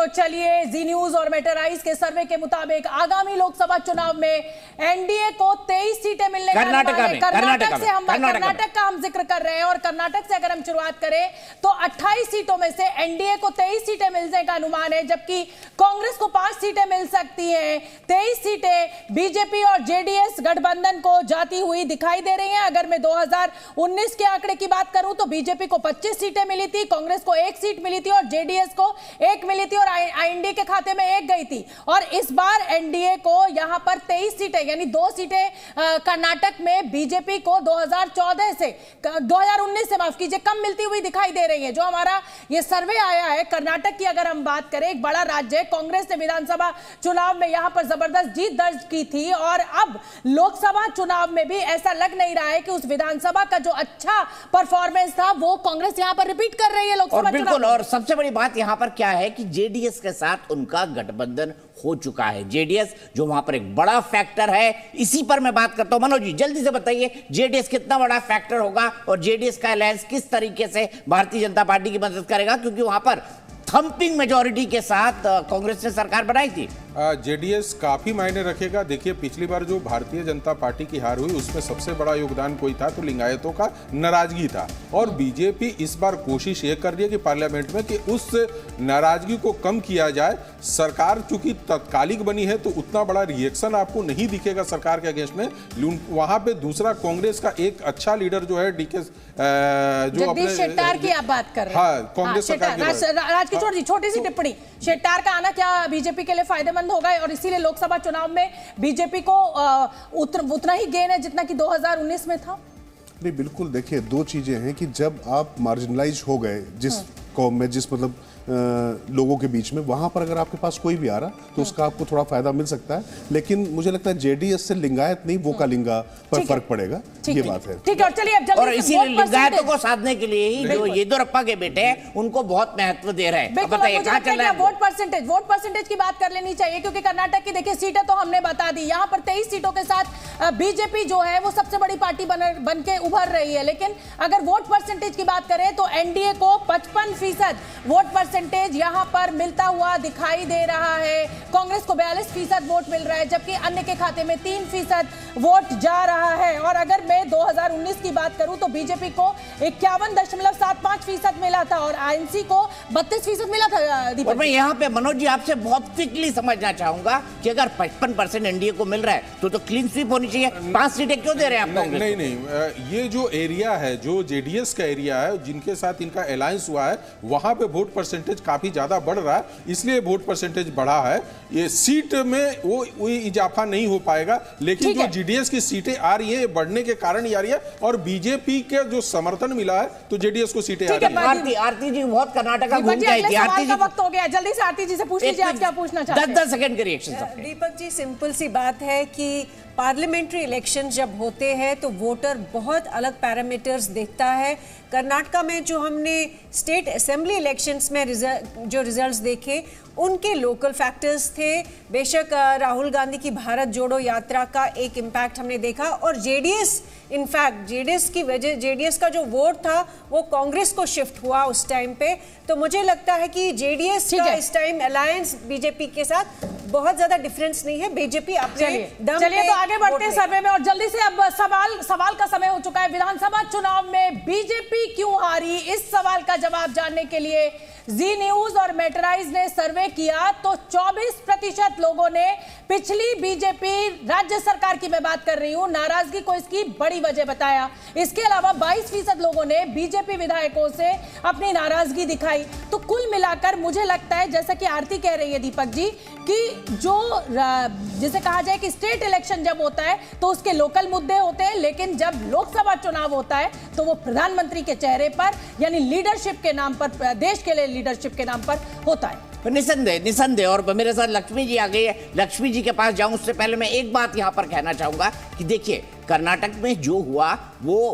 तो चलिए, जी न्यूज और मेटराइज के सर्वे के मुताबिक आगामी लोकसभा चुनाव में एनडीए को 23 सीटें मिलने का अनुमान है। कर्नाटक का हम जिक्र कर रहे हैं और कर्नाटक से अगर हम शुरुआत करें तो 28 सीटों में से एनडीए को 23 सीटें मिलने का अनुमान है, जबकि कांग्रेस को 5 सीटें मिल सकती हैं। 23 सीटें बीजेपी और जेडीएस गठबंधन को जाती हुई दिखाई दे रही हैं। अगर मैं 2019 के आंकड़े की बात करूं तो बीजेपी को 25 सीटें मिली थी, कांग्रेस को 1 सीट मिली थी और जेडीएस को 1 मिली थी और एनडीए के खाते में 1 गई थी। और इस बार एनडीए को यहां पर 23 सीटें यानी 2 सीटें कर्नाटक में बीजेपी को 2019 से माफ कीजिए कम मिलती हुई दिखाई दे रही है। जो हमारा ये सर्वे आया है कर्नाटक की, अगर हम बात करें, एक बड़ा राज्य है, कांग्रेस ने विधानसभा चुनाव में यहां पर जबरदस्त जीत दर्ज की थी और अब लोकसभा चुनाव में भी ऐसा लग नहीं रहा है कि उस विधानसभा का जो अच्छा परफॉर्मेंस था वो कांग्रेस यहां पर रिपीट कर रही है लोकसभा बिल्कुल। और सबसे बड़ी बात यहां पर क्या है कि जेडीएस के साथ उनका गठबंधन हो चुका है। जेडीएस जो वहां पर एक बड़ा फैक्टर है, इसी पर मैं बात करता हूं। मनोज जी जल्दी से बताइए, जेडीएस कितना बड़ा फैक्टर होगा और जेडीएस का अलायंस किस तरीके से भारतीय जनता पार्टी की मदद करेगा, क्योंकि वहां पर थंपिंग मेजॉरिटी के साथ कांग्रेस ने सरकार बनाई थी। जेडीएस काफी मायने रखेगा। देखिए, पिछली बार जो भारतीय जनता पार्टी की हार हुई उसमें सबसे बड़ा योगदान कोई था तो लिंगायतों का नाराजगी था। और बीजेपी इस बार कोशिश ये कर रही है कि पार्लियामेंट में कि उस नाराजगी को कम किया जाए। सरकार चूंकि तत्कालिक बनी है तो उतना बड़ा रिएक्शन आपको नहीं दिखेगा सरकार के अगेंस्ट में। वहां पे दूसरा कांग्रेस का एक अच्छा लीडर जो है डीके जो अपने शेट्टार की आप बात कर रहे हैं। हाँ, कांग्रेस सरकार की छोटी सी टिप्पणी, शेट्टार का आना क्या बीजेपी के लिए फायदेमंद होगा और इसीलिए लोकसभा चुनाव में बीजेपी को उतना ही गेन है जितना कि 2019 में था? नहीं, बिल्कुल। देखिए, 2 चीजें हैं कि जब आप मार्जिनलाइज हो गए जिस कौम में, जिस मतलब लोगों के बीच में, वहां पर अगर आपके पास कोई भी आ रहा तो उसका आपको थोड़ा फायदा मिल सकता है। लेकिन मुझे लगता है जेडीएस से लिंगायत नहीं वो का लिंगा पर फर्क पड़ेगा, ये बात है। ठीक है, और चलिए अब और इसीलिए लिंगायतों को साधने के लिए ही जो येदियुरप्पा के बेटे हैं उनको बहुत महत्व दे रहे हैं। बताइए कहां चल रहा है वोट परसेंटेज की बात कर लेनी चाहिए, क्योंकि कर्नाटक की देखिए सीटें तो हमने बता दी। यहाँ पर 23 सीटों के साथ बीजेपी जो है वो सबसे बड़ी पार्टी बन के उभर रही है। लेकिन अगर वोट परसेंटेज की बात करें तो एनडीए को 55% वोट परसेंटेज यहाँ पर मिलता हुआ दिखाई दे रहा है। कांग्रेस को 42% वोट मिल रहा है, जबकि अन्य के खाते में 3% वोट जा रहा है। और अगर मैं 2019 की बात करूं तो बीजेपी को 51.75% मिला था और आईएनसी को 32% मिला था। और मैं यहाँ पे मनोज जी आपसे बहुत क्विकली समझना चाहूंगा कि अगर 55% एनडीए को मिल रहा है तो क्लीन स्वीप होनी चाहिए। 5 सीटें क्यों दे रहे हैं आप कांग्रेस? नहीं, ये जो एरिया है, जो जेडीएस का एरिया है, जिनके साथ इनका अलायंस हुआ है, वहां पे वोट परसेंटेज काफी ज्यादा बढ़ रहा है, इसलिए वोट परसेंटेज बढ़ा है। ये सीट में वो इजाफा नहीं हो पाएगा, लेकिन जो जेडीएस की सीटें आ रही है बढ़ने के कारण आ रही है और बीजेपी के जो समर्थन मिला है तो जेडीएस को सीटें आ रही है। आरती जी बहुत कर्नाटक का घूम गई थी। आरती जी वक्त हो गया, जल्दी से आरती जी से पूछ लीजिए आप क्या पूछना चाहते हैं। 10 सेकंड के रिएक्शन। दीपक जी, सिंपल सी बात है कि पार्लियामेंट्री इलेक्शन जब होते हैं तो वोटर बहुत अलग पैरामीटर्स देखता है। कर्नाटका में जो हमने स्टेट असेंबली इलेक्शंस में जो रिजल्ट्स देखे उनके लोकल फैक्टर्स थे। बेशक राहुल गांधी की भारत जोड़ो यात्रा का एक इम्पैक्ट हमने देखा और जेडीएस, इनफैक्ट जेडीएस का जो वोट था वो कांग्रेस को शिफ्ट हुआ उस टाइम पे। तो मुझे लगता है कि जेडीएस का इस टाइम अलायंस बीजेपी के साथ बहुत ज्यादा डिफरेंस नहीं है। बीजेपी अपने दम पे। चलिए तो आगे बढ़ते हैं सर्वे में और जल्दी से अब सवाल का समय हो चुका है। विधानसभा चुनाव में बीजेपी क्यों हारी, इस सवाल का जवाब जानने के लिए जी न्यूज और मेटराइज ने सर्वे किया तो 24% लोगों ने पिछली बीजेपी राज्य सरकार की मैं बात कर रही हूं नाराजगी को इसकी बड़ी वजह बताया। इसके अलावा 22% लोगों ने बीजेपी विधायकों से अपनी नाराजगी दिखाई। तो कुल मिलाकर मुझे लगता है, जैसा कि आरती कह रही है दीपक जी, कि जो जिसे कहा जाए कि स्टेट इलेक्शन जब होता है तो उसके लोकल मुद्दे होते हैं, लेकिन जब लोकसभा चुनाव होता है तो वो प्रधानमंत्री के चेहरे पर यानी लीडरशिप के नाम पर, देश के लिए लीडरशिप के नाम पर होता है। निसंदेह। और मेरे साथ लक्ष्मी जी आ गई है। लक्ष्मी जी के पास जाऊं उससे पहले मैं एक बात यहां पर कहना चाहूंगा कि देखिए, कर्नाटक में जो हुआ वो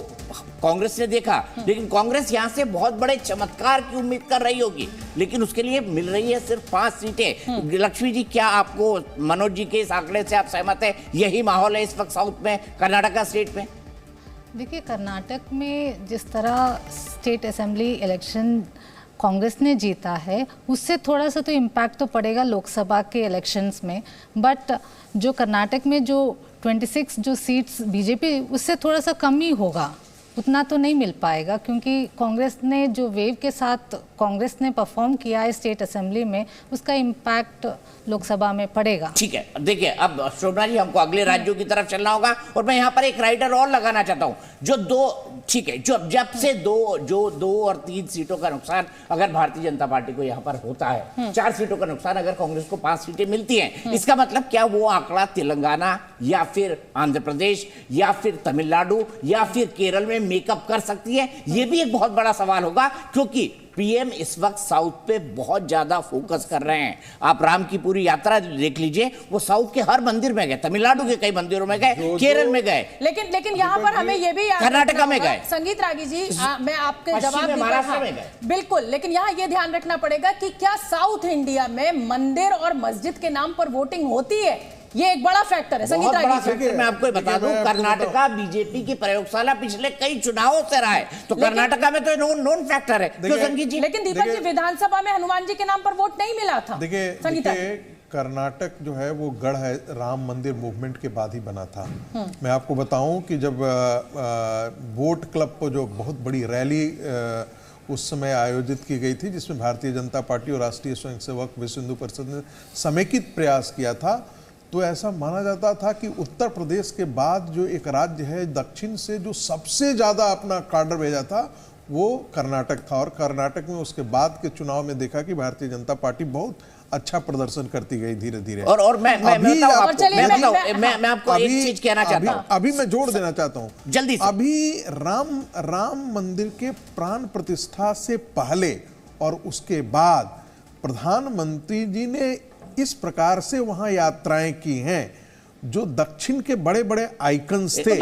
कांग्रेस ने देखा, लेकिन कांग्रेस यहां से बहुत बड़े चमत्कार की उम्मीद कर रही होगी, लेकिन उसके लिए मिल रही है सिर्फ 5 सीटें। लक्ष्मी जी, क्या आपको मनोज जी के इस आंकड़े से आप सहमत है? यही माहौल है इस वक्त साउथ में, कर्नाटक स्टेट में? देखिए, कर्नाटक में जिस तरह स्टेट असेंबली इलेक्शन कांग्रेस ने जीता है उससे थोड़ा सा तो इम्पैक्ट तो पड़ेगा लोकसभा के इलेक्शंस में, बट जो कर्नाटक में जो 26 जो सीट्स बीजेपी उससे थोड़ा सा कम ही होगा, उतना तो नहीं मिल पाएगा, क्योंकि कांग्रेस ने जो वेव के साथ कांग्रेस ने परफॉर्म किया है स्टेट असेंबली में उसका इम्पैक्ट लोकसभा में पड़ेगा। ठीक है, देखिए अब शोभना जी हमको अगले राज्यों की तरफ चलना होगा और मैं यहाँ पर एक राइडर और लगाना चाहता हूँ जो ठीक है, जब से दो और 3 सीटों का नुकसान अगर भारतीय जनता पार्टी को यहाँ पर होता है, 4 सीटों का नुकसान अगर कांग्रेस को 5 सीटें मिलती हैं, इसका मतलब क्या वो आंकड़ा तेलंगाना या फिर आंध्र प्रदेश या फिर तमिलनाडु या फिर केरल में मेकअप कर सकती है? ये भी एक बहुत बड़ा सवाल होगा, क्योंकि पीएम इस वक्त साउथ पे बहुत ज्यादा फोकस कर रहे हैं। आप राम की पूरी यात्रा देख लीजिए, वो साउथ के हर मंदिर में गए, तमिलनाडु के कई मंदिरों में गए, केरल में गए, लेकिन यहाँ पर हमें ये भी कर्नाटका में गए, संगीत रागी जी मैं आपके जवाब महाराष्ट्र में गए, बिल्कुल, लेकिन यहाँ ये ध्यान रखना पड़ेगा कि क्या साउथ इंडिया में मंदिर और मस्जिद के नाम पर वोटिंग होती है? ये एक बड़ा फैक्टर है संगीत रागी। मैं आपको बता दूं, कर्नाटका बीजेपी की प्रयोगशाला पिछले कई चुनावों से रहा है, तो कर्नाटका में तो नॉन फैक्टर है। क्यों संगीत जी? लेकिन दीपक जी विधानसभा में हनुमान जी के नाम पर वोट नहीं मिला था। देखिए कर्नाटक जो है वो गढ़ है राम मंदिर मूवमेंट के बाद ही बना था। मैं आपको बताऊं कि जब वोट क्लब को जो बहुत बड़ी रैली उस समय आयोजित की गई थी, जिसमें भारतीय जनता पार्टी और राष्ट्रीय स्वयंसेवक विश्व हिंदू परिषद ने समेकित प्रयास किया था, तो ऐसा माना जाता था कि उत्तर प्रदेश के बाद जो एक राज्य है दक्षिण से जो सबसे ज्यादा अपना कार्डर भेजा था वो कर्नाटक था। और कर्नाटक में उसके बाद के चुनाव में देखा कि भारतीय जनता पार्टी बहुत अच्छा प्रदर्शन करती गई धीरे धीरे। और मैं आपको एक चीज कहना चाहता हूं, अभी मैं जोड़ देना चाहता हूं जल्दी से। अभी राम मंदिर के प्राण प्रतिष्ठा से पहले और उसके बाद प्रधानमंत्री जी ने इस प्रकार से वहां यात्राएं की हैं जो दक्षिण के बड़े बड़े आइकन्स थे।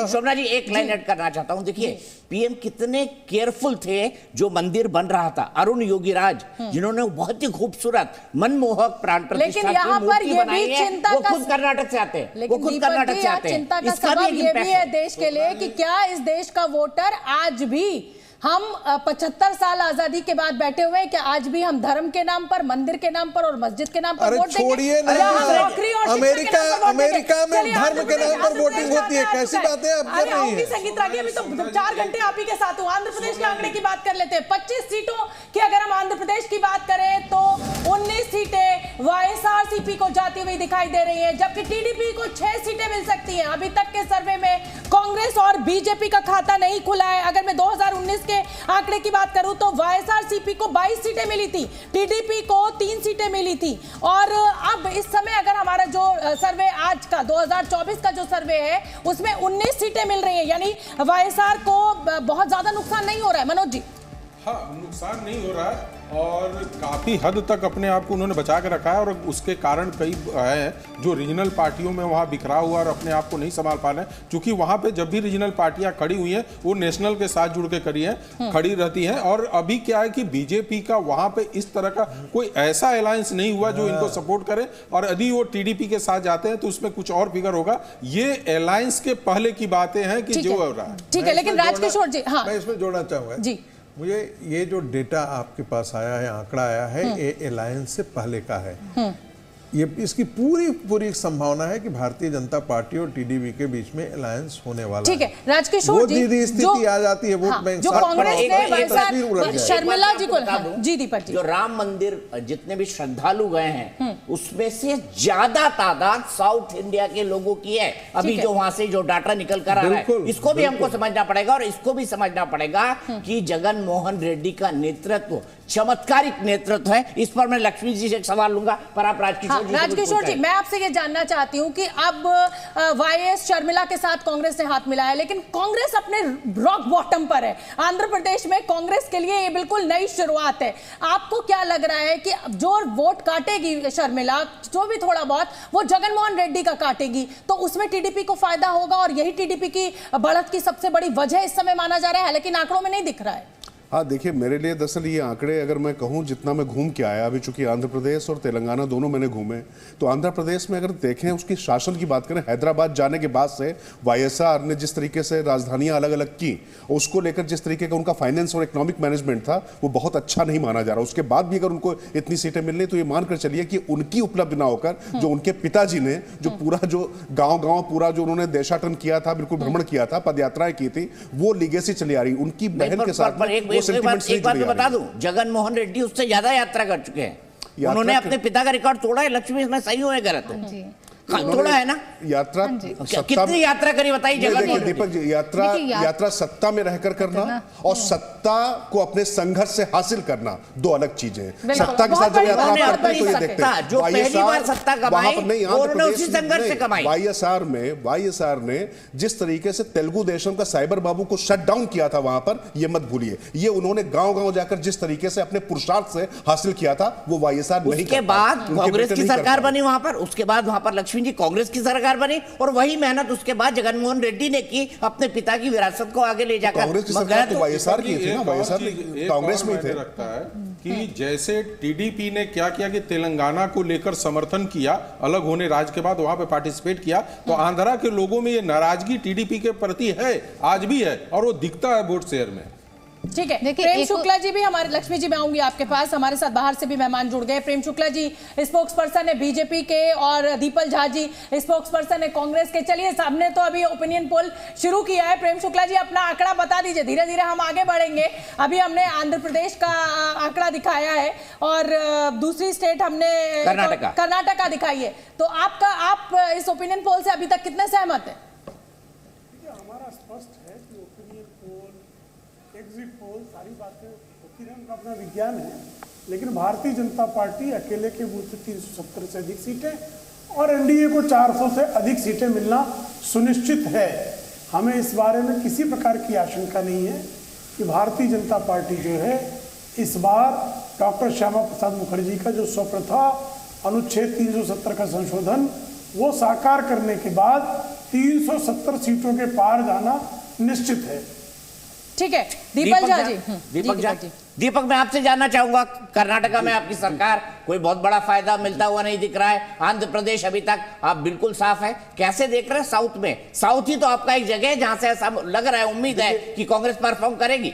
शोभना जी एक लाइन ऐड करना चाहता हूं। देखिए पीएम कितने केयरफुल थे जो मंदिर बन रहा था, अरुण योगीराज जिन्होंने बहुत ही खूबसूरत मनमोहक प्राण प्रतिष्ठा की मूर्ति बनाई है, वो खुद कर्नाटक से आते हैं, वो खुद कर्नाटक से आते हैं। चिंता का सबब ये भी है देश के लिए कि क्या इस देश का वोटर आज भी, हम 75 साल आजादी के बाद बैठे हुए हैं, क्या आज भी हम धर्म के नाम पर, मंदिर के नाम पर और मस्जिद के नाम पर वोट देंगे? छोड़िए अमेरिका में धर्म के नाम पर वोटिंग होती है, कैसी बातें आप कर रही हैं? संगीत रागी अभी तो 4 घंटे आप ही के साथ हूं। आंध्र प्रदेश के आंकड़े की बात कर लेते हैं। 25 सीटों की अगर हम आंध्र प्रदेश की बात करें तो 19 सीटें वाईएसआरसीपी को जाती हुई दिखाई दे रही है, जबकि टीडीपी को 6 सीटें मिल सकती हैं। अभी तक के सर्वे में कांग्रेस और बीजेपी का खाता नहीं खुला है। अगर मैं 2019 आंकड़े की बात करूं तो वाईएसआरसीपी को 22 सीटें मिली थी, टीडीपी को 3 सीटें मिली थी। और अब इस समय अगर हमारा जो सर्वे आज का 2024 का जो सर्वे है उसमें 19 सीटें मिल रही हैं, यानी वाईएसआर को बहुत ज्यादा नुकसान नहीं हो रहा है। मनोज जी? हाँ, नुकसान नहीं हो रहा है और काफ़ी हद तक अपने आप को उन्होंने बचा के रखा है। और उसके कारण कई हैं जो रीजनल पार्टियों में वहाँ बिखरा हुआ और अपने आप को नहीं संभाल पा रहे हैं, क्योंकि वहाँ पे जब भी रीजनल पार्टियाँ खड़ी हुई हैं वो नेशनल के साथ जुड़ के खड़ी रहती हैं। और अभी क्या है कि बीजेपी का वहाँ पे इस तरह का कोई ऐसा अलायंस नहीं हुआ जो इनको सपोर्ट करे, और यदि वो टीडीपी के साथ जाते हैं तो उसमें कुछ और फिगर होगा। ये अलायंस के पहले की बातें हैं कि जो हो रहा है। ठीक है, लेकिन राजकिशोर जी, हाँ मैं इसमें जोड़ना चाहूंगा जी। मुझे ये जो डेटा आपके पास आया है, आंकड़ा आया है, ये अलायंस से पहले का है। ये इसकी पूरी संभावना है कि भारतीय जनता पार्टी और टीडीपी के बीच में अलायंस होने वाला ठीक है। राजकिशोर जी, वो स्थिति आ जाती है वोट बैंक जो कांग्रेस ने शर्मिला जी को, जी दीपक जी, जो राम मंदिर जितने भी श्रद्धालु गए हैं उसमें से ज्यादा तादाद साउथ इंडिया के लोगों की है। अभी जो वहां से जो डाटा निकल कर आ रहा है, इसको भी हमको समझना पड़ेगा। और इसको भी समझना पड़ेगा कि जगन मोहन रेड्डी का नेतृत्व चमत्कारिक नेतृत्व है। इस पर मैं लक्ष्मी जी से एक सवाल लूंगा, पर आप राजकिशोर जी, मैं आपसे ये जानना चाहती हूं कि अब वाईएस शर्मिला के साथ कांग्रेस ने हाथ मिलाया, लेकिन कांग्रेस अपने रॉक बॉटम पर है। आंध्र प्रदेश में कांग्रेस के लिए ये बिल्कुल नई शुरुआत है। आपको क्या लग रहा है कि जो वोट काटेगी शर्मिला, जो भी थोड़ा बहुत, वो जगनमोहन रेड्डी का काटेगी, तो उसमें टीडीपी को फायदा होगा? और यही टीडीपी की बढ़त की सबसे बड़ी वजह इस समय माना जा रहा है, लेकिन आंकड़ों में नहीं दिख रहा है। हाँ देखिए, मेरे लिए दरअसल ये आंकड़े अगर मैं कहूँ, जितना मैं घूम के आया अभी, चूंकि आंध्र प्रदेश और तेलंगाना दोनों मैंने घूमे, तो आंध्र प्रदेश में अगर देखें उसकी शासन की बात करें, हैदराबाद जाने के बाद से वाईएसआर ने जिस तरीके से राजधानियां अलग अलग की, उसको लेकर जिस तरीके का उनका फाइनेंस और इकोनॉमिक मैनेजमेंट था, वो बहुत अच्छा नहीं माना जा रहा। उसके बाद भी अगर उनको इतनी सीटें मिलनी, तो ये मानकर चलिए कि उनकी उपलब्धि ना होकर जो उनके पिताजी ने जो पूरा जो गाँव पूरा जो उन्होंने देशाटन किया था, बिल्कुल भ्रमण किया था, पदयात्राएं की थी, वो लीगेसी चली आ रही। उनकी बहन के साथ एक बात मैं बता दूं, जगन मोहन रेड्डी उससे ज्यादा यात्रा कर चुके हैं। उन्होंने अपने पिता का रिकॉर्ड तोड़ा है। लक्ष्मी, इसमें सही हुए गलत है? थोड़ा है ना यात्रा। कितनी यात्रा करी बताइए जगन मोहन? दीपक जी, यात्रा सत्ता में रहकर करना और सत्ता को अपने संघर्ष से हासिल करना दो अलग चीजें हैं। सत्ता के साथ जब यात्रा करते हैं तो ये देखते हैं जो पहली बार सत्ता कमाई उन्होंने उसी संघर्ष से कमाई। वाईएसआर ने जिस तरीके से तेलुगु देशम का साइबर बाबू को शट डाउन किया था, वहां पर ये मत भूलिए। ये उन्होंने गांव-गांव जाकर जिस तरीके से अपने पुरुषार्थ से हासिल किया था, वो वाईएसआर नहीं। उसके बाद कांग्रेस की सरकार बनी वहां पर, उसके बाद वहां पर लक्ष्मी जी कांग्रेस की सरकार बनी, और वही मेहनत उसके बाद जगनमोहन रेड्डी ने की अपने पिता की विरासत को आगे ले जाकर। कांग्रेस की सरकार तो वाईएसआर की थी ना, वाईएसआर कांग्रेस में थे। लगता है कि जैसे टीडीपी ने क्या किया कि तेलंगाना को लेकर समर्थन किया, अलग होने राज्य के बाद वहां पे पार्टिसिपेट किया, तो आंध्रा के लोगों में ये नाराजगी टीडीपी के प्रति है, आज भी है, और वो दिखता है वोट शेयर में। ठीक है, प्रेम शुक्ला जी भी हमारे, लक्ष्मी जी मैं आऊंगी आपके पास, हमारे साथ बाहर से भी मेहमान जुड़ गए। प्रेम शुक्ला जी स्पोक्स पर्सन है बीजेपी के, और the people Jha ji spokes person है कांग्रेस के। चलिए, सामने तो अभी ओपिनियन पोल शुरू किया है। प्रेम शुक्ला जी अपना आंकड़ा बता दीजिए, धीरे धीरे हम आगे बढ़ेंगे। अभी हमने आंध्र प्रदेश का आंकड़ा दिखाया है और दूसरी स्टेट हमने कर्नाटका दिखाई है, तो आप इस ओपिनियन पोल से अभी तक कितने सहमत है? हमारा स्पष्ट है कि ओपिनियन पोल, एग्जिट पोल, सारी बातें होती हैं, उनका अपना विज्ञान है, लेकिन भारतीय जनता पार्टी अकेले के बूथ से 370 से अधिक सीटें और एनडीए को 400 से अधिक सीटें मिलना सुनिश्चित है। हमें इस बारे में किसी प्रकार की आशंका नहीं है कि भारतीय जनता पार्टी जो है इस बार डॉक्टर श्यामा प्रसाद मुखर्जी का जो स्वप्न था, अनुच्छेद 370 का संशोधन, वो साकार करने के बाद 370 सीटों के पार जाना निश्चित है। ठीक है, दीपक झा जी। दीपक, मैं आपसे जानना चाहूंगा, कर्नाटका में आपकी सरकार कोई बहुत बड़ा फायदा मिलता हुआ नहीं दिख रहा है। आंध्र प्रदेश अभी तक आप बिल्कुल साफ है, कैसे देख रहे हैं साउथ में? साउथ ही तो आपका एक जगह है जहां से ऐसा लग रहा है, उम्मीद है कि कांग्रेस परफॉर्म करेगी।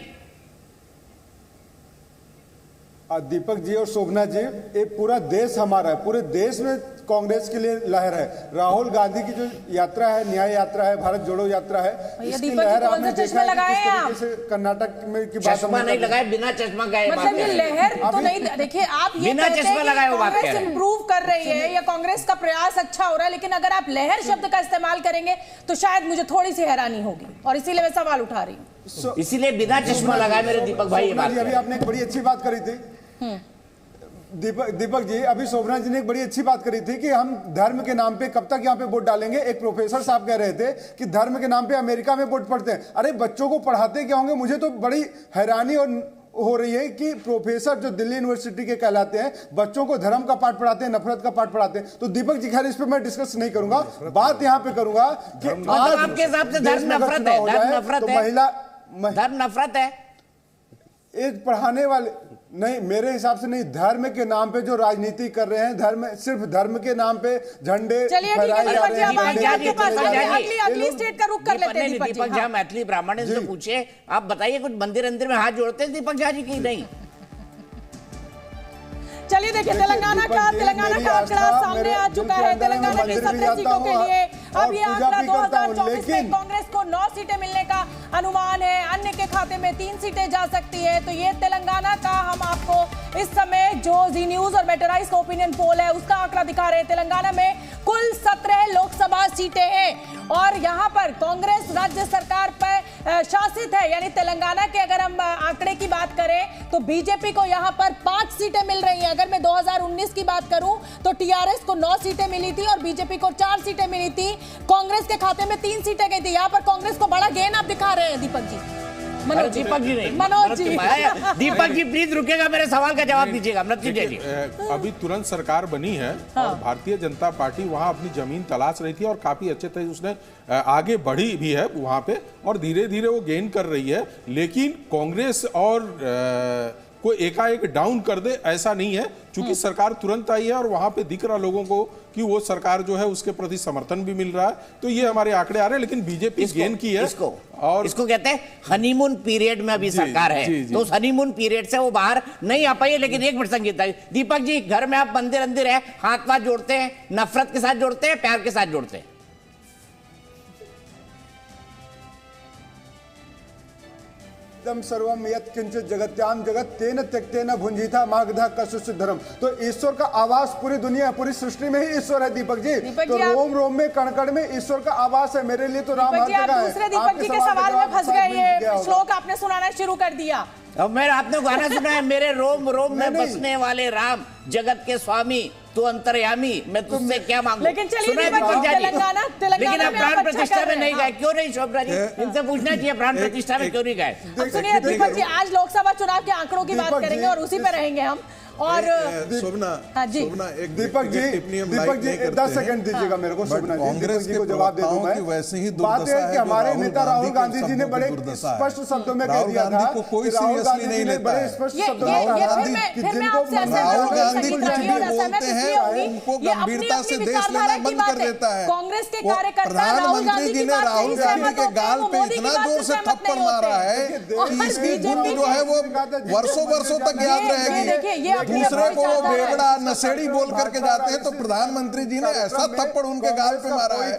दीपक जी और शोभना जी, एक पूरा देश हमारा है, पूरे देश में कांग्रेस के लिए लहर है। राहुल गांधी की जो यात्रा है, न्याय यात्रा है, भारत जोड़ो यात्रा है, इसकी लहर आपने देखा है कि कर्नाटक में की बात चश्मा नहीं लगाए, बिना चश्मा गए, मतलब ये लहर तो नहीं। देखिए, आप ये कहते हैं कि कांग्रेस इंप्रूव कर रही है या कांग्रेस का प्रयास अच्छा हो रहा है, लेकिन अगर आप लहर शब्द का इस्तेमाल करेंगे तो शायद मुझे थोड़ी सी हैरानी होगी, और इसीलिए मैं सवाल उठा रही हूँ। इसीलिए बिना चश्मा लगाए मेरे दीपक भाई, अभी आपने एक बड़ी अच्छी बात करी थी। दीपक जी, अभी शोभना जी ने एक बड़ी अच्छी बात करी थी कि हम धर्म के नाम पे कब तक यहाँ पे वोट डालेंगे। एक प्रोफेसर साहब कह रहे थे कि धर्म के नाम पे अमेरिका में वोट पढ़ते हैं। अरे बच्चों को पढ़ाते क्या होंगे? मुझे तो बड़ी हैरानी और हो रही है कि प्रोफेसर जो दिल्ली यूनिवर्सिटी के कहलाते हैं, बच्चों को धर्म का पाठ पढ़ाते हैं, नफरत का पाठ पढ़ाते हैं। तो दीपक जी, खैर इस पे मैं डिस्कस नहीं करूंगा, बात यहाँ पे करूंगा कि आपके हिसाब से धर्म नफरत है, धर्म नफरत है। एक पढ़ाने वाले नहीं, मेरे हिसाब से नहीं। धर्म के नाम पे जो राजनीति कर रहे हैं, धर्म, सिर्फ धर्म के नाम पे झंडे फहराए जा रहे हैं। अगली स्टेट का रुख कर लेते हैं दीपक झा। मैथिली ब्राह्मण से पूछे, आप बताइए, कुछ मंदिर अंदर में हाथ जोड़ते हैं दीपक झा जी की नहीं? चलिए देखिए, तेलंगाना का आंकड़ा सामने आ चुका है। तेलंगाना की 17 सीटों के लिए अब ये आंकड़ा 2024 में कांग्रेस को 9 सीटें मिलने का अनुमान है, अन्य के खाते में 3 सीटें जा सकती है। तो ये तेलंगाना का हम आपको इस समय जो जी न्यूज और मेटराइज का ओपिनियन पोल है उसका आंकड़ा दिखा रहे हैं। तेलंगाना में कुल 17 लोकसभा सीटें हैं और यहाँ पर कांग्रेस राज्य सरकार पर शासित है, यानी तेलंगाना के अगर हम आंकड़े की बात करें तो बीजेपी को यहाँ पर 5 सीटें मिल रही हैं। अगर मैं 2019 की बात करूं तो टीआरएस को 9 सीटें मिली थी और बीजेपी को 4 सीटें मिली थी। कांग्रेस के खाते में 3 सीटें गई थी। यहाँ पर कांग्रेस को बड़ा गेन आप दिखा रहे हैं दीपक जी। मनोज जी, दीपक जी नहीं, मनोज जी। दीपक जी प्लीज रुकेगा, मेरे सवाल का जवाब दीजिएगा। मृत्युंजय जी, अभी तुरंत सरकार बनी है और भारतीय जनता पार्टी वहां अपनी जमीन तलाश रही थी और काफी अच्छे तरह उसने आगे बढ़ी भी है वहां पे और धीरे धीरे वो गेन कर रही है। लेकिन कांग्रेस और कोई एकाएक डाउन कर दे ऐसा नहीं है, क्योंकि सरकार तुरंत आई है और वहां पे दिख रहा लोगों को कि वो सरकार जो है उसके प्रति समर्थन भी मिल रहा है। तो ये हमारे आंकड़े आ रहे हैं, लेकिन बीजेपी गेन की है। इसको कहते हैं हनीमून पीरियड में अभी सरकार है, तो उस हनीमून पीरियड से वो बाहर नहीं आ पाई है। लेकिन एक मिनट संगीता, दीपक जी, घर में आप मंदिर अंदिर है, हाथ पाथ जोड़ते हैं, नफरत के साथ जोड़ते हैं, प्यार के साथ जोड़ते हैं? सर्वम यत् किंचित जगत्याम जगत तेन त्यक्तेन भुंजीता मागधा कस्य धर्म। तो ईश्वर का आवास पूरी दुनिया, पूरी सृष्टि में ही ईश्वर है दीपक जी। तो रोम रोम में कण कण में ईश्वर का आवास है। मेरे लिए तो राम हर जगह है। दूसरे दीपक जी के सवाल में फंस गए, ये श्लोक आपने सुनाना शुरू कर दिया। अब मेरा आपने गाना सुना है, मेरे रोम रोम में बसने वाले राम, जगत के स्वामी तू अंतर्यामी, मैं तुझसे क्या मांगू। लेकिन चलिए तेलंगाना लेकिन आप प्राण प्रतिष्ठा में नहीं गए, क्यों नहीं शोभना जी? इनसे पूछना चाहिए प्राण प्रतिष्ठा में क्यों नहीं गए। सुनिए दीपक जी, आज लोकसभा चुनाव के आंकड़ों की बात करेंगे और उसी पे रहेंगे हम। और शोभना, एक दीपक जी 10 सेकंड दीजिएगा मेरे को। शोभना कांग्रेस जी को जवाब दे दूं मैं। वैसे ही बात है कि हमारे नेता राहुल गांधी जी ने बड़े स्पष्ट शब्दों में कह दिया था को कोई सीरियसली नहीं लेता है। राहुल गांधी कुछ भी बोलते हैं उनको गंभीरता से देश लेना बंद कर देता है। कांग्रेस के कार्यकर्ता प्रधानमंत्री जी ने राहुल गांधी के गाल पे इतना जोर से थप्पड़ मारा है कि इसकी धुन जो है वो वर्षों वर्षों तक याद रहेगी। दूसरे को वो बेवड़ा नशेड़ी बोल करके जाते हैं, तो प्रधानमंत्री जी ने ऐसा थप्पड़ उनके गाल पे मारा है।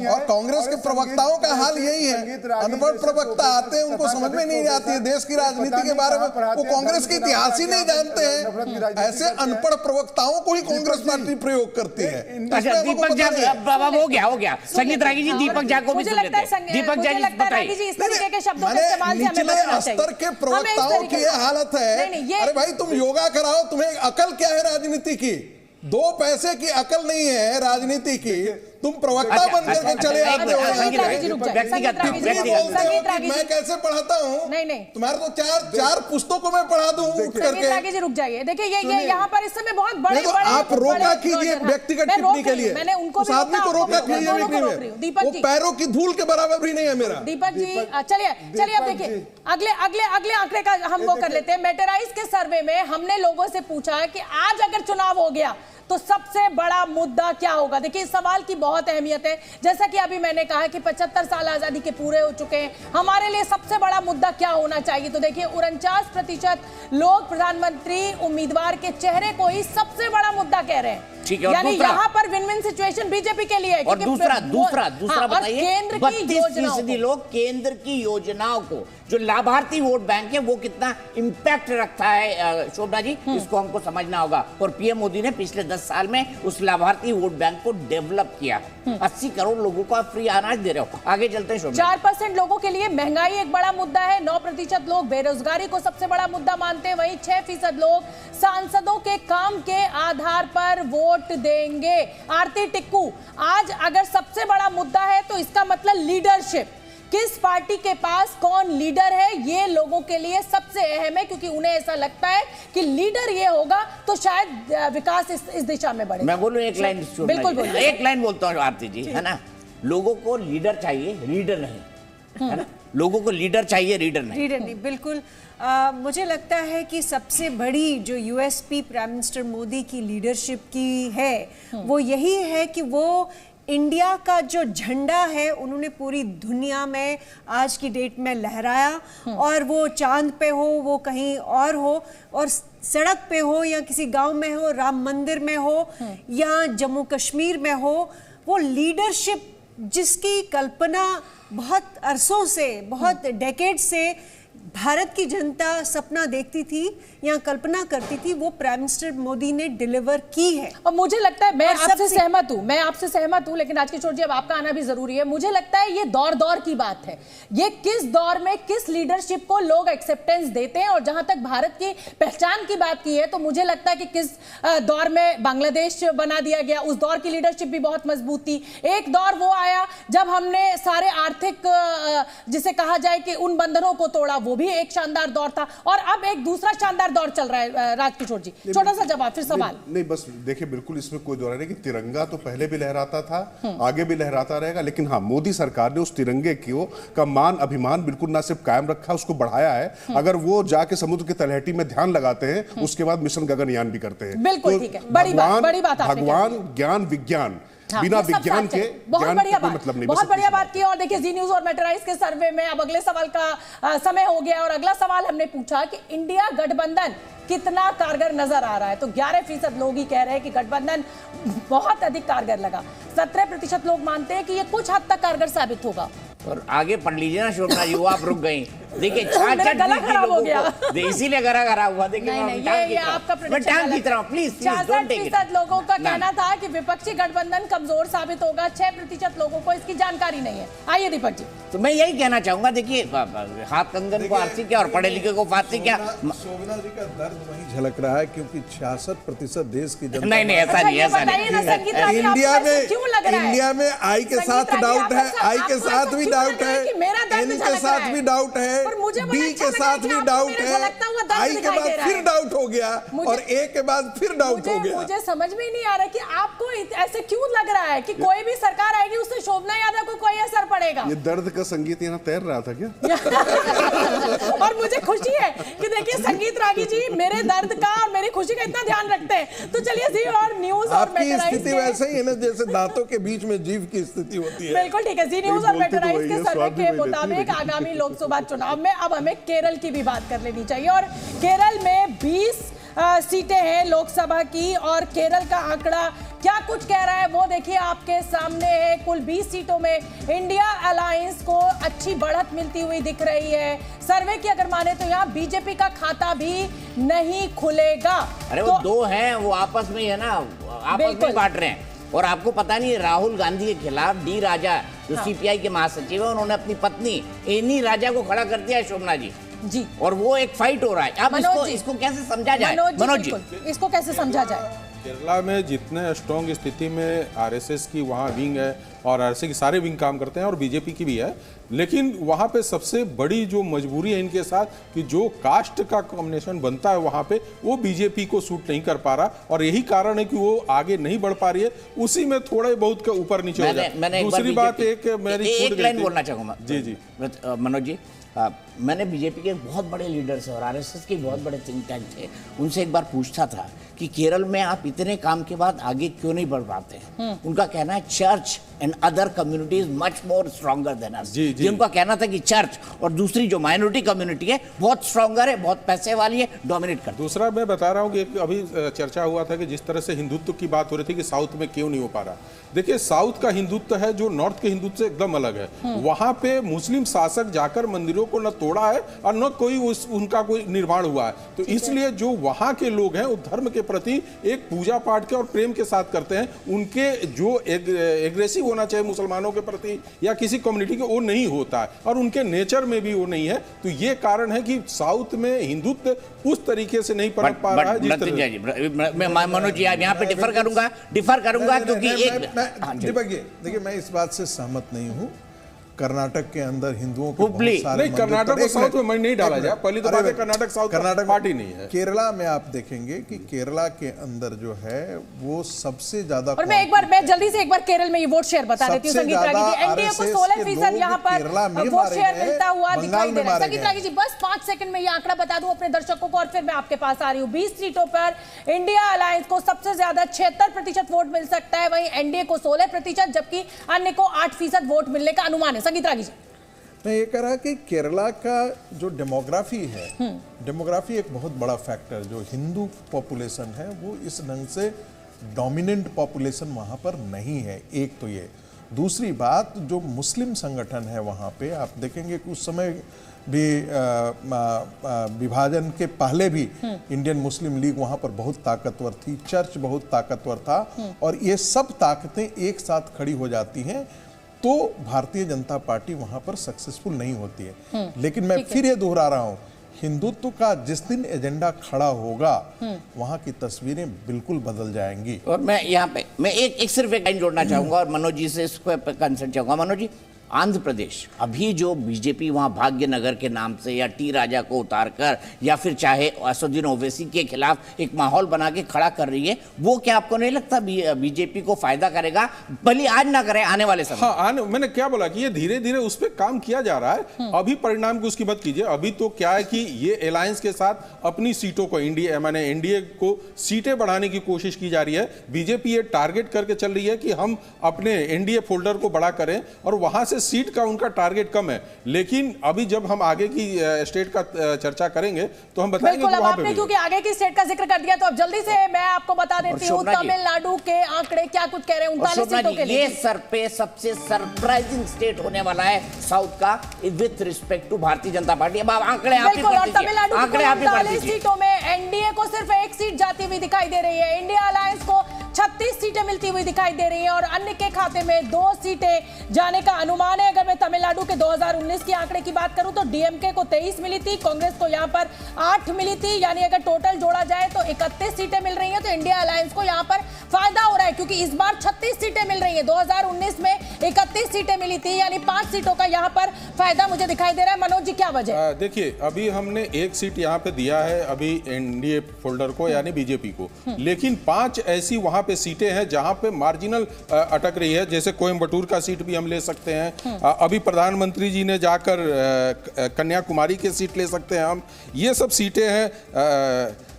और कांग्रेस के प्रवक्ताओं का हाल यही है, अनपढ़ प्रवक्ता आते हैं, उनको समझ में नहीं आती है देश की राजनीति के बारे में, वो कांग्रेस के इतिहास ही नहीं जानते हैं। ऐसे अनपढ़ प्रवक्ताओं को ही कांग्रेस पार्टी प्रयोग करती है। दीपक झा, हो गया संगीत रागी जी, दीपक झा को भी सुन लेते हैं। दीपक झा बताइए। निचले स्तर के प्रवक्ताओं की ये हालत है। अरे भाई तुम योगा कराओ, तुम्हें अकल क्या है राजनीति की? 2 पैसे की अकल नहीं है राजनीति की, तुम प्रवक्ता बन करके चले आते हो। मैं कैसे पढ़ाता हूँ? नहीं, तुम्हारे तो चार पुस्तकों में पढ़ा दूं करके। रुक जाइए, देखिए ये यहाँ पर इस समय बहुत बड़े आप रोका कीजिए व्यक्तिगत टिप्पणी के लिए। मैंने उनको उस आदमी को रोका कीजिए, दीपक वो जी पैरों की धूल के बराबर भी नहीं है मेरा। दीपक जी चलिए अब देखिए अगले आंकड़े का हम वो कर लेते हैं। मेटराइज के सर्वे में हमने लोगों से पूछा कि आज अगर चुनाव हो गया तो सबसे बड़ा मुद्दा क्या होगा। देखिए इस सवाल की बहुत अहमियत है। जैसा कि अभी मैंने कहा कि 75 साल आजादी के पूरे हो चुके हैं, हमारे लिए सबसे बड़ा मुद्दा क्या होना चाहिए। तो देखिए 49% लोग प्रधानमंत्री उम्मीदवार के चेहरे को ही सबसे बड़ा मुद्दा कह रहे हैं। यानी यहाँ पर विन विन सिचुएशन बीजेपी के लिए है। और दूसरा बताइए, केंद्र की योजनाओं लोग केंद्र की योजनाओं को, जो लाभार्थी वोट बैंक है, वो कितना इंपैक्ट रखता है शोभना जी, इसको हमको समझना होगा। और पीएम मोदी ने पिछले 10 साल में उस लाभार्थी वोट बैंक को डेवलप किया। 80 करोड़ लोगों को आप फ्री अनाज दे रहे हो। आगे चलते हैं। 4% लोगों के लिए महंगाई एक बड़ा मुद्दा है। 9% लोग बेरोजगारी को सबसे बड़ा मुद्दा मानते हैं। वहीं 6% लोग सांसदों के काम के आधार पर वोट देंगे। आरती टिक्कू, आज अगर सबसे बड़ा मुद्दा है तो इसका मतलब लीडरशिप, किस पार्टी के पास कौन लीडर है, ये लोगों के लिए सबसे अहम है, क्योंकि उन्हें ऐसा लगता है कि लीडर ये होगा तो शायद विकास इस दिशा में बढ़ेगा। मैं बोलूं एक लाइन? बिल्कुल बोलिए। एक लाइन बोलता हूँ आरती जी, है ना, लोगों को लीडर चाहिए, रीडर नहीं, है ना। लोगों को लीडर चाहिए, रीडर नहीं। बिल्कुल। मुझे लगता है कि सबसे बड़ी जो यूएसपी प्राइम मिनिस्टर मोदी की लीडरशिप की है वो यही है कि वो इंडिया का जो झंडा है उन्होंने पूरी दुनिया में आज की डेट में लहराया। और वो चांद पे हो, वो कहीं और हो, और सड़क पे हो या किसी गांव में हो, राम मंदिर में हो या जम्मू कश्मीर में हो, वो लीडरशिप जिसकी कल्पना बहुत अरसों से, बहुत डेकेड से भारत की जनता सपना देखती थी या कल्पना करती थी, वो प्राइम मिनिस्टर मोदी ने डिलीवर की है। और मुझे लगता है, मैं आपसे सहमत हूं, लेकिन आज किशोर जी अब आपका आना भी जरूरी है। मुझे लगता है ये दौर की बात है, ये किस दौर में किस लीडरशिप को लोग एक्सेप्टेंस देते हैं। और जहां तक भारत की पहचान की बात की है, तो मुझे लगता है कि किस दौर में बांग्लादेश बना दिया गया, उस दौर की लीडरशिप भी बहुत मजबूत थी। एक दौर वो आया जब हमने सारे आर्थिक जिसे कहा जाए कि उन बंधनों को तोड़ा, वो भी एक शानदार दौर था और अब एक दूसरा शानदार दौर चल रहा है। राजकिशोर जी, छोटा सा जवाब फिर सवाल। नहीं बस देखिए, बिल्कुल इसमें कोई दौरा नहीं कि तिरंगा तो पहले भी लहराता था, आगे भी लहराता रहेगा, लेकिन हाँ, मोदी सरकार ने उस तिरंगे का मान अभिमान बिल्कुल ना सिर्फ कायम रखा, उसको बढ़ाया है। अगर वो जाके समुद्र की तलहटी में ध्यान लगाते हैं, उसके बाद मिशन गगनयान भी करते हैं। बिल्कुल ठीक है, बड़ी बात भगवान, ज्ञान, विज्ञान, बिना विज्ञान के बहुत बढ़िया बात, मतलब नहीं। बहुत बढ़िया बात की। और देखिए, जी न्यूज और मेटराइज के सर्वे में अब अगले सवाल का समय हो गया और अगला सवाल हमने पूछा कि इंडिया गठबंधन कितना कारगर नजर आ रहा है, तो 11% लोग ही कह रहे हैं कि गठबंधन बहुत अधिक कारगर लगा। 17% लोग मानते हैं कि ये कुछ हद तक कारगर साबित होगा। और आगे पढ़ लीजिए ना शोभना जी, वो आप रुक गई। देखिए गला खराब हो गया, इसीलिए गला खराब हुआ। देखिए ये आपका प्लीज 66% लोगों का कहना था कि विपक्षी गठबंधन कमजोर साबित होगा। 6% लोगों को इसकी जानकारी नहीं है। आइए दीपक जी। तो मैं यही कहना चाहूंगा, देखिए हाथ कंगन को आरसी क्या और पढ़े लिखे को फांसी क्या। शोभना जी का दर्द वही झलक रहा है, क्योंकि 66% देश की जनता, नहीं ऐसा नहीं, ऐसा नहीं। इंडिया में आई के साथ डाउट है, आई के साथ भी डाउट है, एन के साथ भी डाउट है, बी के साथ भी डाउट है, आई के बाद फिर डाउट हो गया और ए के बाद फिर डाउट हो गया। मुझे समझ में नहीं आ रहा कि आपको ऐसे क्यों लग रहा है कि कोई भी सरकार आएगी उससे शोभना यादव को कोई असर पड़ेगा। ये दर्द का संगीत यहाँ तैर रहा था क्या? और मुझे खुशी है कि देखिए संगीत रागी जी मेरे दर्द का और मेरी खुशी का इतना ध्यान रखते हैं। तो चलिए जी और न्यूज और मेटराइज स्थिति वैसे ही है ना, जैसे दांतों के बीच में जीव की स्थिति होती है। बिल्कुल ठीक है। जी न्यूज और मेटराइज के सर्वे के मुताबिक आगामी लोकसभा चुनाव में अब हमें केरल की भी बात कर लेनी चाहिए और केरल में 20 सीटें हैं लोकसभा की और केरल का आंकड़ा क्या कुछ कह रहा है वो देखिए आपके सामने है। कुल 20 सीटों में इंडिया अलायंस को अच्छी बढ़त मिलती हुई दिख रही है। सर्वे की अगर माने तो यहाँ बीजेपी का खाता भी नहीं खुलेगा। अरे वो दो हैं, वो आपस में है ना, आपस में बांट रहे हैं। और आपको पता नहीं, राहुल गांधी के खिलाफ डी राजा जो सीपीआई के महासचिव है, उन्होंने अपनी पत्नी एनी राजा को खड़ा कर दिया शोभना जी। और वो एक फाइट हो रहा है। अब इसको कैसे समझा जाए मनोज जी? इसको कैसे समझा जाए? केरला में जितने स्ट्रॉन्ग स्थिति में आरएसएस की वहाँ विंग है और आरएसएस की सारे विंग काम करते हैं और बीजेपी की भी है, लेकिन वहाँ पे सबसे बड़ी जो मजबूरी है इनके साथ कि जो कास्ट का कॉम्बिनेशन बनता है वहाँ पे वो बीजेपी को सूट नहीं कर पा रहा और यही कारण है कि वो आगे नहीं बढ़ पा रही है। उसी में थोड़े बहुत का ऊपर नीचे हो जाए। दूसरी बात एक लाइन बोलना चाहूंगा जी मनोज जी। मैंने बीजेपी के बहुत बड़े लीडर्स और आरएसएस के बहुत बड़े थिंक टैंक थे, उनसे एक बार पूछता था कि केरल में आप इतने काम के बाद आगे क्यों नहीं बढ़ पाते हैं। उनका कहना है church and other communities much more stronger than us. उनका कहना था कि चर्च और दूसरी जो माइनॉरिटी कम्युनिटी है बहुत स्ट्रॉन्गर है, बहुत पैसे वाली है, डोमिनेट करती है। दूसरा मैं बता रहा हूँ कि अभी चर्चा हुआ था कि जिस तरह से हिंदुत्व की बात हो रही थी कि साउथ में क्यों नहीं हो पा रहा। देखिए साउथ का हिंदुत्व है जो नॉर्थ के हिंदुत्व से एकदम अलग है। वहां पे मुस्लिम शासक जाकर मंदिरों को न तोड़ा है और न कोई उनका कोई निर्माण हुआ है। तो इसलिए जो वहां के लोग हैं वो धर्म के प्रति एक पूजा पाठ के और प्रेम के साथ करते हैं। उनके जो एग्रेसिव होना चाहिए मुसलमानों के प्रति या किसी कम्युनिटी के, वो नहीं होता है और उनके नेचर में भी वो नहीं है। तो ये कारण है कि साउथ में हिंदुत्व उस तरीके से नहीं पनप पा रहा है। मैं मनोज जी यहाँ पे डिफर करूंगा क्योंकि दीपक जी देखिए, मैं इस बात से सहमत नहीं हूं। कर्नाटक के अंदर हिंदुओं के बहुत सारे नहीं, कर्नाटक को साउथ में नहीं डाला जाए। पहली तो बात है कर्नाटक साउथ पार्टी नहीं है। केरला में आप देखेंगे कि केरला के अंदर जो है वो सबसे ज्यादा। और मैं जल्दी से एक बार केरल में ये वोट शेयर बता देती हूँ। संगीत रागी जी, एनडीए को 16% यहाँ पर वोट शेयर मिलता हुआ दिखाई दे रहा है। संगीत रागी जी बस 5 सेकंड में ये आंकड़ा बता दूं अपने दर्शकों को और फिर मैं आपके पास आ रही हूँ। 20 सीटों पर इंडिया अलायंस को सबसे ज्यादा 76% वोट मिल सकता है, वहीं एनडीए को 16% जबकि अन्य को 8% वोट मिलने का अनुमान है। संगीत रागी जी, मैं ये कह रहा कि केरला का जो डेमोग्राफी है, डेमोग्राफी एक बहुत बड़ा फैक्टर, जो हिंदू पॉपुलेशन है वो इस ढंग से डोमिनेंट पॉपुलेशन वहाँ पर नहीं है। एक तो ये, दूसरी बात जो मुस्लिम संगठन है वहाँ पे आप देखेंगे कि उस समय भी विभाजन के पहले भी इंडियन मुस्लिम लीग वहाँ पर बहुत ताकतवर थी, चर्च बहुत ताकतवर था और ये सब ताकतें एक साथ खड़ी हो जाती हैं तो भारतीय जनता पार्टी वहां पर सक्सेसफुल नहीं होती है। लेकिन मैं फिर ये दोहरा रहा हूं, हिंदुत्व का जिस दिन एजेंडा खड़ा होगा वहां की तस्वीरें बिल्कुल बदल जाएंगी। और मैं यहाँ पे एक सिर्फ एक लाइन जोड़ना चाहूंगा और मनोज जी से इसको कंसर्न चाहूंगा। मनोज जी, आंध्र प्रदेश, अभी जो बीजेपी वहां भाग्यनगर के नाम से या टी राजा को उतारकर या फिर चाहे असदुद्दीन ओवैसी के खिलाफ एक माहौल बना के खड़ा कर रही है, वो क्या आपको नहीं लगता बीजेपी को फायदा करेगा? भले आज ना करे, आने वाले समय। हाँ, मैंने क्या बोला कि ये धीरे धीरे उस पर काम किया जा रहा है। अभी परिणाम की उसकी बात कीजिए। अभी तो क्या है कि ये अलायंस के साथ अपनी सीटों को एनडीए को सीटें बढ़ाने की कोशिश की जा रही है। बीजेपी ये टारगेट करके चल रही है कि हम अपने एनडीए फोल्डर को बड़ा करें, और वहां से सीट का उनका टारगेट कम है। लेकिन अभी जब हम आगे की स्टेट का चर्चा करेंगे तो हम बताएंगे कि वहां पे, क्योंकि आगे की स्टेट का जिक्र कर दिया तो अब जल्दी से मैं आपको बता देती हूँ तमिलनाडु के आंकड़े क्या कुछ कह रहे हैं 39 सीटों के लिए। ये सर पे सबसे सरप्राइजिंग स्टेट होने वाला है साउथ का with respect to Bharatiya Janata party. अब आंकड़े आप ही पढ़ लीजिए। आंकड़े आप ही पढ़ लीजिए। सीटों में एनडीए को सिर्फ एक सीट जाती हुई दिखाई दे रही है, इंडिया अलायंस को 36 सीटें मिलती हुई दिखाई दे रही है और अन्य के खाते में 2 सीटें जाने का अनुमान है। अगर मैं तमिलनाडु के 2019 के आंकड़े की बात करूं तो डीएमके को 23 मिली थी, कांग्रेस को यहां पर 8 मिली थी, यानी अगर टोटल जोड़ा जाए तो 31 सीटें मिल रही हैं। तो इंडिया अलायंस को यहां पर फायदा हो रहा है क्योंकि इस बार 36 सीटें मिल रही हैं। 2019 में 31 सीटें मिली थी, यानी 5 सीटों का यहां पर फायदा मुझे दिखाई दे रहा है। मनोज जी, क्या वजह? देखिए, अभी हमने 1 सीट यहाँ पे दिया है अभी एनडीए फोल्डर को यानी बीजेपी को, लेकिन 5 ऐसी वहां पे सीटें हैं जहां पे मार्जिनल अटक रही है। जैसे कोयम्बटूर का सीट भी हम ले सकते हैं, अभी प्रधानमंत्री जी ने जाकर कन्याकुमारी के सीट ले सकते हैं हम। ये सब सीटें हैं।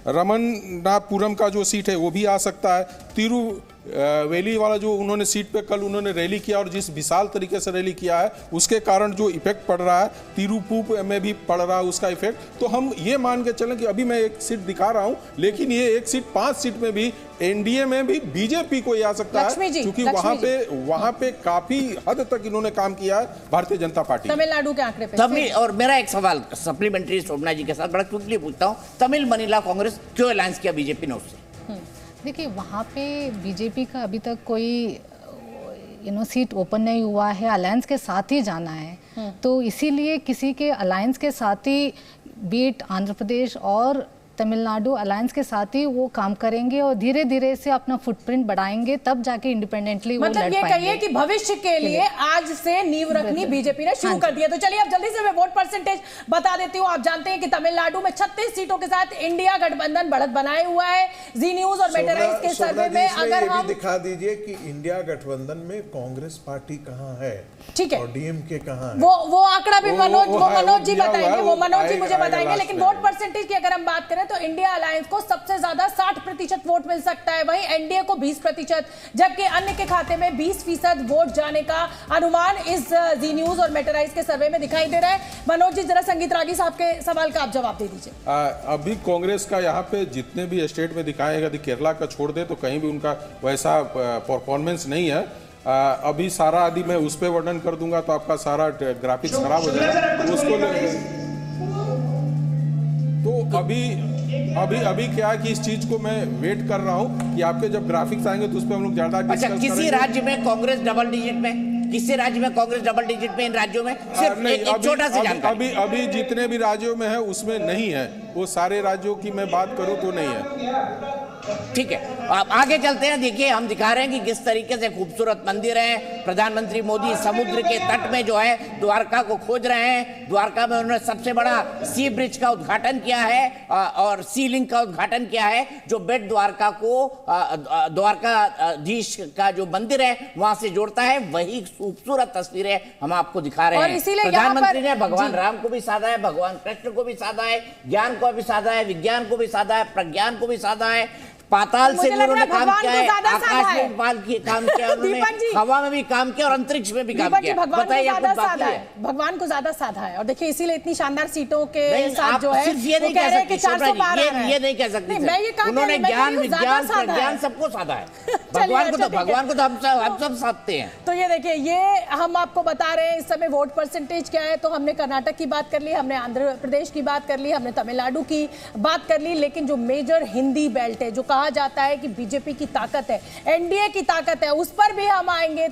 रमन्नापुरम का जो सीट है वो भी आ सकता है। तिरुवेली वाला जो उन्होंने सीट पे कल उन्होंने रैली किया और जिस विशाल तरीके से रैली किया है उसके कारण जो इफेक्ट पड़ रहा है, तिरुपुर में भी पड़ रहा है उसका इफेक्ट। तो हम ये मान के चलें कि अभी मैं 1 सीट दिखा रहा हूं, लेकिन ये 1 सीट 5 सीट में भी एनडीए में भी बीजेपी को आ सकता है, क्योंकि वहां पे काफी हद तक इन्होंने काम किया है भारतीय जनता पार्टी। तमिलनाडु के आंकड़े पे और मेरा एक सवाल सप्लीमेंट्री शोभना जी के साथ बड़ा क्विकली पूछता हूं, तमिल मनीला कांग्रेस क्यों अलायंस किया बीजेपी ने उससे? देखिए, वहाँ पे बीजेपी का अभी तक कोई सीट ओपन नहीं हुआ है, अलायंस के साथ ही जाना है। तो इसीलिए किसी के अलायंस के साथ ही बीट आंध्र प्रदेश और तमिलनाडु अलायंस के साथ ही वो काम करेंगे और धीरे धीरे से अपना फुटप्रिंट बढ़ाएंगे, तब जाके इंडिपेंडेंटली वो लड़ पाएंगे। मतलब ये कहिए कि भविष्य के लिए आज से नींव रखनी बीजेपी ने शुरू कर दिया। तो चलिए अब जल्दी से मैं वोट परसेंटेज बता देती हूँ। आप जानते हैं कि तमिलनाडु में 36 सीटों के साथ इंडिया गठबंधन बढ़त बनाए हुआ है। जी न्यूज और मेटराइज के सर्वे में अगर हम दिखा दीजिए कि इंडिया गठबंधन में कांग्रेस पार्टी कहाँ है, ठीक है, और डीएमके कहाँ है, वो आंकड़ा भी मनोज जी बताएंगे, वो मनोज जी मुझे बताएंगे। लेकिन वोट परसेंटेज की अगर हम बात करें तो इंडिया अलायंस को सबसे ज्यादा 60% वोट मिल सकता है, वहीं एनडीए को 20%, जबकि अन्य के खाते में 20% वोट जाने का अनुमान इस जी न्यूज और मेटराइज के सर्वे में दिखाई दे रहा है। मनोज जी, जरा संगीत रागी साहब के सवाल का आप जवाब दे दीजिए। अभी कांग्रेस का यहाँ पे जितने भी स्टेट में दिखाएगा, यदि केरला का छोड़ दे तो कहीं भी उनका वैसा परफॉर्मेंस नहीं है। अभी सारा यदि मैं उस पर वर्णन कर दूंगा तो आपका सारा ग्राफिक्स खराब हो जाएगा उसको। तो अभी क्या है कि इस चीज को मैं वेट कर रहा हूं कि आपके जब ग्राफिक्स आएंगे तो उस पर हम लोग ज्यादा डिस्कस करेंगे। किसी राज्य में कांग्रेस डबल डिजिट में, किसी राज्य में कांग्रेस डबल डिजिट में, इन राज्यों में सिर्फ एक छोटा सा जानकारी। अभी जितने भी राज्यों में है उसमें नहीं है, वो सारे राज्यों की मैं बात करूं तो नहीं है। ठीक है, आप आगे चलते हैं। देखिए, हम दिखा रहे हैं कि किस तरीके से खूबसूरत मंदिर है। प्रधानमंत्री मोदी समुद्र के तट में जो है द्वारका को खोज रहे हैं। द्वारका में उन्होंने सबसे बड़ा सी ब्रिज का उद्घाटन किया है और सी लिंक का उद्घाटन किया है, जो बेट द्वारका को द्वारकाधीश का जो मंदिर है वहां से जोड़ता है। वही खूबसूरत तस्वीरें हम आपको दिखा रहे हैं। प्रधानमंत्री ने भगवान राम को भी साधा है, भगवान कृष्ण को भी साधा है, ज्ञान को भी साधा है, विज्ञान को भी साधा है, प्रज्ञान को भी साधा है। पाताल से भी उन्होंने काम किया है, आकाश में भी काम किया उन्होंने, हवा में भी काम किया और अंतरिक्ष में भी काम किया। बताइए, आपको बाकी है? भगवान को ज्यादा साधा है और देखिए इसीलिए इतनी शानदार सीटों के साथ जो है ये नहीं कह सकते, ये नहीं कह सकते। उन्होंने ज्ञान, विज्ञान, प्रज्ञान सबको साधा है। भगवान को तो हम सब साधते हैं। तो ये देखिए, ये हम आपको बता रहे हैं इस समय वोट परसेंटेज क्या है। तो हमने कर्नाटक की बात कर ली, हमने आंध्र प्रदेश की बात कर ली, हमने तमिलनाडु की बात कर ली, लेकिन जो मेजर हिंदी बेल्ट है, जो कहा जाता है कि बीजेपी की ताकत है, एनडीए की ताकत है, उस पर भी हम आएंगे।